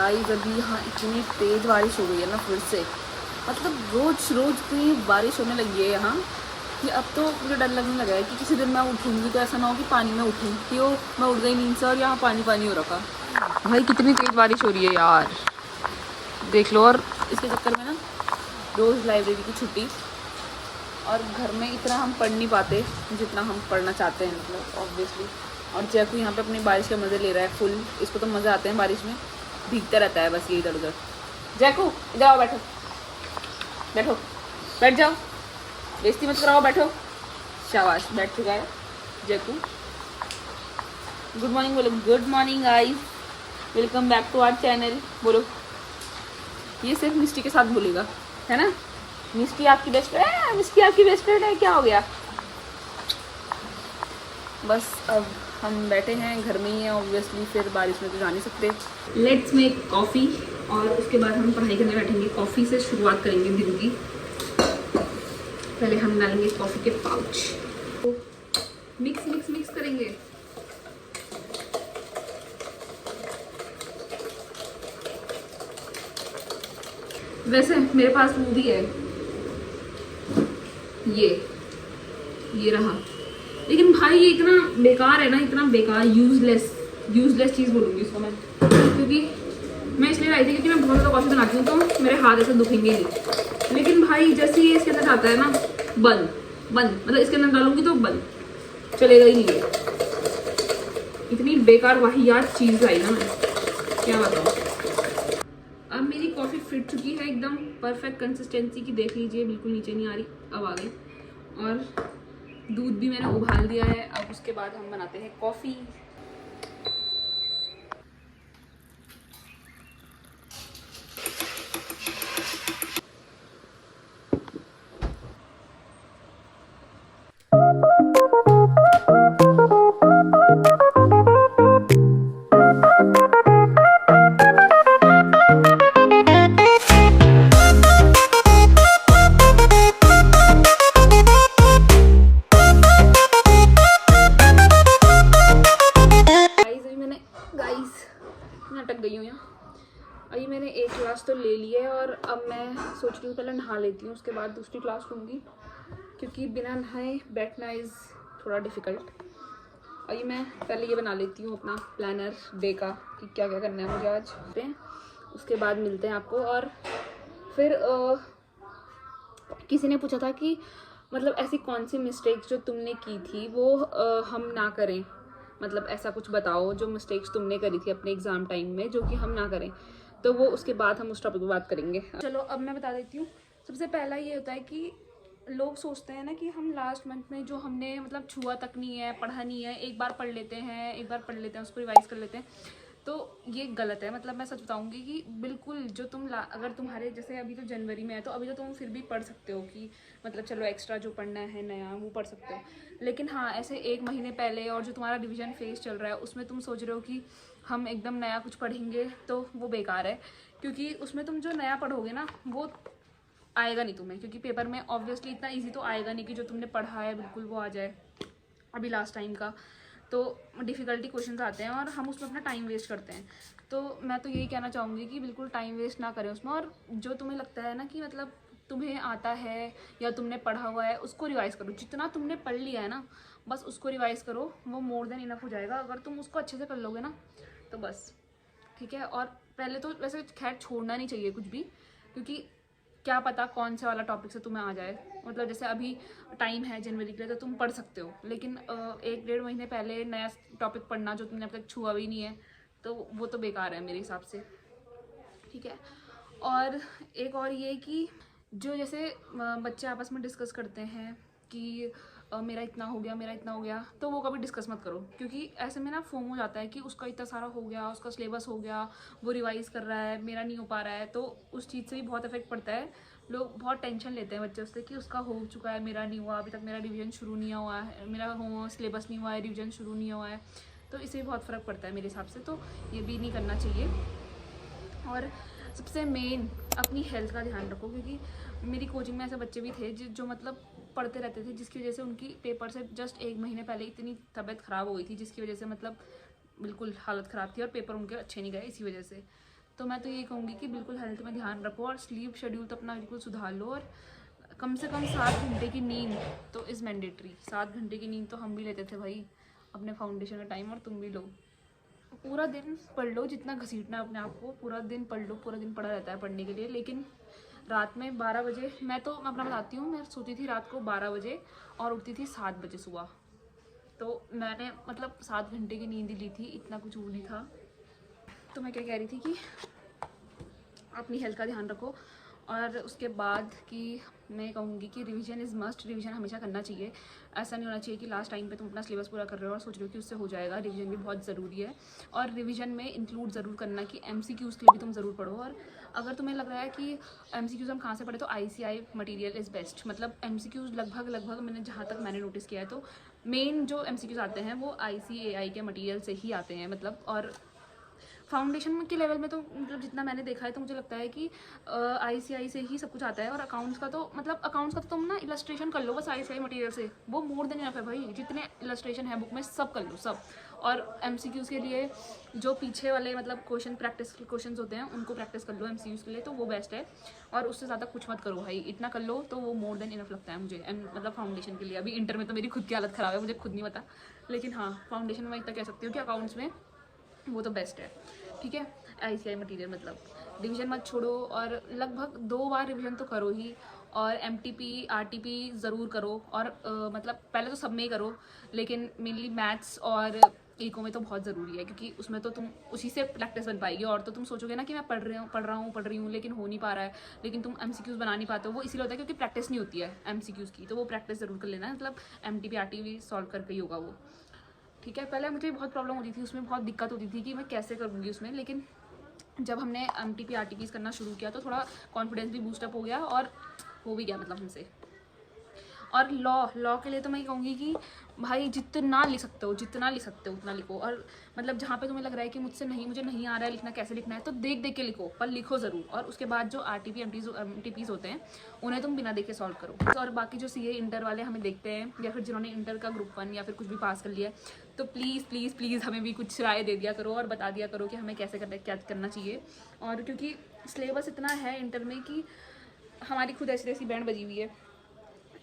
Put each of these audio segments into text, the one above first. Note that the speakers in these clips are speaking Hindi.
गाइस अभी यहाँ इतनी तेज़ बारिश हो गई है ना फिर से, मतलब रोज़ रोज़ इतनी बारिश होने लगी है यहाँ कि अब तो मुझे डर लगने लगा है कि किसी दिन मैं उठूँगी तो ऐसा ना हो कि पानी में उठूँ कि वो मैं उठ गई नींद से और यहाँ पानी पानी हो रखा। भाई कितनी तेज़ बारिश हो रही है यार, देख लो। और इसके चक्कर में ना रोज़ लाइब्रेरी की छुट्टी, और घर में इतना हम पढ़ नहीं पाते जितना हम पढ़ना चाहते हैं, मतलब ऑब्वियसली। और जैकू यहाँ पे अपनी बारिश के मज़े ले रहा है फुल, इसको तो मज़े आते हैं बारिश में, भीगता रहता है बस ये इधर उधर। जैकू इधर आओ, बैठो बैठो, बैठ जाओ, बेइज्जती मत कराओ, बैठो। शाबाश, बैठ चुका है जैकू। गुड मॉर्निंग बोलो। Good morning guys, welcome back to our channel बोलो। ये सिर्फ मिस्टी के साथ बोलेगा, है ना? मिस्टी आपकी बेस्ट फ्रेंड है, मिस्टी आपकी बेस्ट फ्रेंड है, क्या हो गया? बस अब हम बैठे हैं, घर में ही हैं ऑब्वियसली, फिर बारिश में तो जा नहीं सकते। लेट्स मेक कॉफ़ी और उसके बाद हम पढ़ाई करने बैठेंगे। कॉफ़ी से शुरुआत करेंगे दिन की। पहले हम डालेंगे कॉफ़ी के पाउच, तो मिक्स मिक्स मिक्स करेंगे। वैसे मेरे पास वो भी है, ये रहा, लेकिन भाई ये इतना बेकार है ना, इतना बेकार, यूजलेस चीज़ बोलूँगी इसको मैं, क्योंकि मैं इसलिए लाई थी क्योंकि मैं बहुत ज़्यादा कॉफ़ी बनाती हूँ तो मेरे हाथ ऐसे दुखेंगे नहीं। लेकिन भाई जैसे ही इसके अंदर आता है ना, बंद, मतलब इसके अंदर डालूंगी तो बंद, चलेगा ही नहीं है। इतनी बेकार वाहियात चीज़ लाई ना मैं, क्या बताऊँ। अब मेरी कॉफ़ी फिट चुकी है एकदम परफेक्ट कंसिस्टेंसी की, देख लीजिए बिल्कुल नीचे नहीं आ रही, अब आ गई। और दूध भी मैंने उबाल दिया है। अब उसके बाद हम बनाते हैं कॉफ़ी। अटक गई हूँ यहाँ। अभी मैंने एक क्लास तो ले ली है और अब मैं सोच रही हूँ पहले नहा लेती हूँ, उसके बाद दूसरी क्लास लूँगी, क्योंकि बिना नहाए बैठना इज़ थोड़ा डिफ़िकल्ट। अभी मैं पहले ये बना लेती हूँ अपना प्लानर डे का कि क्या क्या करना है मुझे आज, उसके बाद मिलते हैं आपको। और फिर किसी ने पूछा था कि मतलब ऐसी कौन सी मिस्टेक्स जो तुमने की थी वो हम ना करें, मतलब ऐसा कुछ बताओ जो मिस्टेक्स तुमने करी थी अपने एग्ज़ाम टाइम में जो कि हम ना करें, तो वो उसके बाद हम उस टॉपिक पर बात करेंगे। चलो अब मैं बता देती हूँ। सबसे पहला ये होता है कि लोग सोचते हैं ना कि हम लास्ट मंथ में जो हमने मतलब छुआ तक नहीं है, पढ़ा नहीं है, एक बार पढ़ लेते हैं उसको रिवाइज़ कर लेते हैं, तो ये गलत है। मतलब मैं सच बताऊंगी कि बिल्कुल जो तुम अगर तुम्हारे जैसे अभी तो जनवरी में है तो अभी तो तुम फिर भी पढ़ सकते हो कि मतलब चलो एक्स्ट्रा जो पढ़ना है नया वो पढ़ सकते हो। लेकिन हाँ, ऐसे एक महीने पहले और जो तुम्हारा रिवीजन फेज चल रहा है उसमें तुम सोच रहे हो कि हम एकदम नया कुछ पढ़ेंगे, तो वो बेकार है, क्योंकि उसमें तुम जो नया पढ़ोगे ना वो आएगा नहीं तुम्हें, क्योंकि पेपर में ऑब्वियसली इतना ईजी तो आएगा नहीं कि जो तुमने पढ़ा है बिल्कुल वो आ जाए अभी लास्ट टाइम का। तो डिफ़िकल्टी क्वेश्चंस आते हैं और हम उसमें अपना टाइम वेस्ट करते हैं। तो मैं तो यही कहना चाहूँगी कि बिल्कुल टाइम वेस्ट ना करें उसमें, और जो तुम्हें लगता है ना कि मतलब तुम्हें आता है या तुमने पढ़ा हुआ है उसको रिवाइज़ करो। जितना तुमने पढ़ लिया है ना बस उसको रिवाइज़ करो, वो मोर देन इनफ हो जाएगा। अगर तुम उसको अच्छे से कर लोगे ना तो बस ठीक है। और पहले तो वैसे खैर छोड़ना नहीं चाहिए कुछ भी, क्योंकि क्या पता कौन से वाला टॉपिक से तुम्हें आ जाए। मतलब जैसे अभी टाइम है जनवरी के लिए तो तुम पढ़ सकते हो, लेकिन 1-1.5 महीने पहले नया टॉपिक पढ़ना जो तुमने अब तक छुआ भी नहीं है तो वो तो बेकार है मेरे हिसाब से, ठीक है। और एक और ये कि जो जैसे बच्चे आपस में डिस्कस करते हैं कि मेरा इतना हो गया, तो वो कभी डिस्कस मत करो, क्योंकि ऐसे में ना फोम हो जाता है कि उसका इतना सारा हो गया, उसका सिलेबस हो गया, वो रिवाइज़ कर रहा है, मेरा नहीं हो पा रहा है, तो उस चीज़ से भी बहुत इफेक्ट पड़ता है। लोग बहुत टेंशन लेते हैं बच्चे उससे कि उसका हो चुका है, मेरा नहीं हुआ, अभी तक मेरा रिवीजन शुरू नहीं हुआ है, मेरा सिलेबस नहीं हुआ है, रिवीजन शुरू नहीं हुआ है, तो इससे भी बहुत फ़र्क पड़ता है मेरे हिसाब से। तो ये भी नहीं करना चाहिए। और सबसे मेन अपनी हेल्थ का ध्यान रखो, क्योंकि मेरी कोचिंग में ऐसे बच्चे भी थे जो मतलब पढ़ते रहते थे, जिसकी वजह से उनकी पेपर से जस्ट 1 महीने पहले इतनी तबीयत ख़राब हो गई थी, जिसकी वजह से मतलब बिल्कुल हालत ख़राब थी और पेपर उनके अच्छे नहीं गए इसी वजह से। तो मैं तो ये कहूँगी कि बिल्कुल हेल्थ में ध्यान रखो और स्लीप शेड्यूल तो अपना बिल्कुल सुधार लो, और कम से कम 7 घंटे की नींद तो इज़ मैंडेटरी। 7 घंटे की नींद तो हम भी लेते थे भाई अपने फाउंडेशन का टाइम, और तुम भी लो। पूरा दिन पढ़ लो, जितना घसीटना है अपने आप को, पूरा दिन पढ़ लो, पूरा दिन पढ़ा रहता है पढ़ने के लिए। लेकिन रात में 12 बजे, मैं अपना बताती हूँ, मैं सोती थी रात को 12 बजे और उठती थी 7 बजे सुबह। तो मैंने मतलब 7 घंटे की नींद ही ली थी, इतना कुछ वो नहीं था। तो मैं क्या कह रही थी कि अपनी हेल्थ का ध्यान रखो, और उसके बाद कि मैं कहूँगी कि रिवीजन इज़ मस्ट। रिवीजन हमेशा करना चाहिए। ऐसा नहीं होना चाहिए कि लास्ट टाइम पे तुम अपना सिलेबस पूरा कर रहे हो और सोच रहे हो कि उससे हो जाएगा। रिवीजन भी बहुत ज़रूरी है, और रिवीजन में इंक्लूड ज़रूर करना कि MCQs के लिए भी तुम ज़रूर पढ़ो। और अगर तुम्हें लग रहा है कि MCQs हम कहाँ से पढ़े, तो ICI मटीरियल इज़ बेस्ट। मतलब MCQs लगभग मैंने जहाँ तक मैंने नोटिस किया है, तो मेन जो MCQs आते हैं वो ICAI के मटीरियल से ही आते हैं। मतलब और फाउंडेशन के लेवल में तो मतलब जितना मैंने देखा है, तो मुझे लगता है कि ICI से ही सब कुछ आता है। और अकाउंट्स का तो मतलब अकाउंट्स का तो तुम ना इलस्ट्रेशन कर लो बस ICI मटेरियल से, वो मोर देन इनफ है भाई। जितने इलस्ट्रेशन है बुक में सब कर लो सब। और MCQs के लिए जो पीछे वाले मतलब क्वेश्चन प्रैक्टिस के क्वेश्चन होते हैं उनको प्रैक्टिस कर लो MCQs के लिए, तो वो बेस्ट है। और उससे ज़्यादा कुछ मत करो भाई, इतना कर लो तो वो मोर देन इनफ लगता है मुझे। मतलब फाउंडेशन के लिए। अभी इंटर में तो मेरी खुद की हालत ख़राब है, मुझे खुद नहीं पता, लेकिन हाँ फाउंडेशन में इतना कह सकती हूँ कि अकाउंट्स में वो तो बेस्ट है। ठीक है, ICI मटीरियल मतलब रिवीजन मत छोड़ो, और लगभग 2 बार रिवीजन तो करो ही। और MTP RTP ज़रूर करो, और मतलब पहले तो सब में ही करो, लेकिन मेनली मैथ्स और इको में तो बहुत ज़रूरी है, क्योंकि उसमें तो तुम उसी से प्रैक्टिस बन पाएगी। और तो तुम सोचोगे ना कि मैं पढ़ रही हूँ लेकिन हो नहीं पा रहा है, लेकिन तुम MCQs बना नहीं पाते हो। वो इसीलिए होता है क्योंकि प्रैक्टिस नहीं होती है MCQs की, तो वो प्रैक्टिस ज़रूर कर लेना। मतलब MTP RTP सॉल्व करके ही होगा वो। ठीक है, पहले मुझे बहुत प्रॉब्लम होती थी उसमें, बहुत दिक्कत होती थी कि मैं कैसे करूँगी उसमें, लेकिन जब हमने MTP RTPs करना शुरू किया तो थोड़ा कॉन्फिडेंस भी बूस्टअप हो गया, और हो भी गया मतलब हमसे। और लॉ के लिए तो मैं कहूँगी कि भाई जितना लिख सकते हो उतना लिखो। और मतलब जहाँ पे तुम्हें लग रहा है कि मुझे नहीं आ रहा है लिखना, कैसे लिखना है, तो देख के लिखो, पर लिखो ज़रूर। और उसके बाद जो RTP MTPs होते हैं उन्हें तुम बिना देखे सॉल्व करो। और बाकी जो CA इंटर वाले हमें देखते हैं, या फिर जिन्होंने इंटर का ग्रुप 1 या फिर कुछ भी पास कर लिया है, तो प्लीज़ हमें भी कुछ राय दे दिया करो और बता दिया करो कि हमें कैसे क्या करना चाहिए। और क्योंकि सिलेबस इतना है इंटर में कि हमारी खुद ऐसी बैंड बजी हुई है,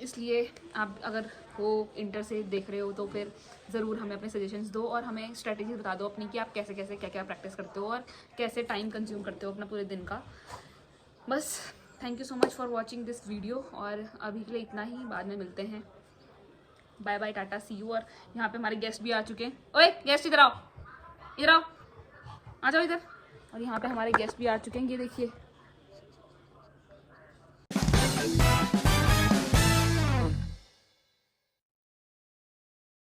इसलिए आप अगर हो इंटर से देख रहे हो तो फिर ज़रूर हमें अपने सजेशंस दो, और हमें स्ट्रेटजी बता दो अपनी कि आप कैसे क्या प्रैक्टिस करते हो और कैसे टाइम कंज्यूम करते हो अपना पूरे दिन का। बस thank you so much for watching this video, और अभी के लिए इतना ही, बाद में मिलते हैं। Bye bye, tata, see you. और यहाँ पे हमारे गेस्ट भी आ चुके हैं। ओए गेस्ट इधर आओ, आ जाओ इधर। और यहाँ पे हमारे गेस्ट भी आ चुके हैं, ये देखिए।